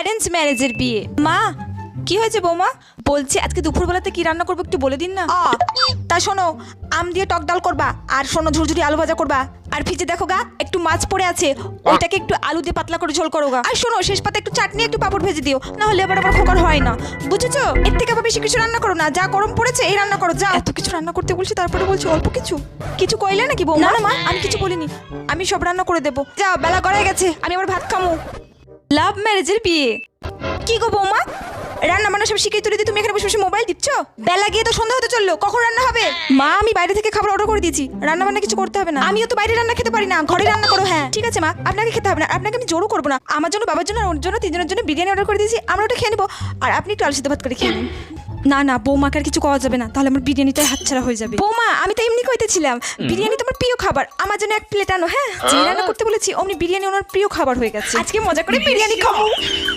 Arrange ম্যারেজের বিয়ে। মা কি হয়েছে বৌমা? বলছি আজকে দুপুরবেলাতে কি রান্না করবো একটু বলে দিন না। তা শোনো, আম দিয়ে টক ডাল করবা, আর শোনো ঝুরঝুরি আলু ভাজা করবা, আর ফ্রিজে দেখো গা একটু মাছ পড়ে আছে, ওইটাকে একটু আলু দিয়ে পাতলা করে ঝোল করো গা। আর শোনো শেষ পাতে একটু চাটনি একটু পাপড় ভেজে দিও, না হলে আবার আমার খোকার হয় না, বুঝেছো? এর থেকে আবার বেশি কিছু রান্না করো না, যা গরম পড়েছে এই রান্না করো। যা, এত কিছু রান্না করতে বলছি তারপরে বলছি অল্প কিছু। কিছু কইলে নাকি বৌমা? না মা, আমি কিছু বলিনি, আমি সব রান্না করে দেবো। যা, বেলা গড়ায় গেছে, আমি আবার ভাত খামু। লাভ ম্যারেজের বিয়ে? কি গো বৌমা, রান্না বান্না সব শিখে তুলে দিয়ে তুমি এখানে বসে বসে মোবাইল দিচ্ছ? বেলা গিয়ে তো সন্ধ্যা হতে চললো, কখন রান্না হবে? মা আমি বাইরে থেকে খাবার অর্ডার করে দিয়েছি, রান্না বান্না কিছু করতে হবে না। আমিও তো বাইরে রান্না খেতে পারি না, ঘরে রান্না করো। হ্যাঁ ঠিক আছে মা, আপনাকে খেতে হবে না, আপনাকে আমি জোরও করবো না। আমার জন্য, বাবার জন্য, ওর জন্য, তিনজনের জন্য বিরিয়ানি অর্ডার করে দিয়েছি, আমরা ওটা খেয়ে নেবো, আর আপনি একটু আলু সিদ্ধ ভাত করে খেয়ে নিন। না না বৌমাকে আর কিছু খাওয়া যাবে না, তাহলে আমার বিরিয়ানিটাই হাতছাড়া হয়ে যাবে। বৌমা আমি তো এমনি কইতেছিলাম, বিরিয়ানি তোমার প্রিয় খাবার, আমার জন্য এক প্লেট আনো। হ্যাঁ যে রান্না করতে বলেছি অমনি বিরিয়ানি ওনার প্রিয় খাবার হয়ে গেছে, আজকে মজা করে বিরিয়ানি খাবো।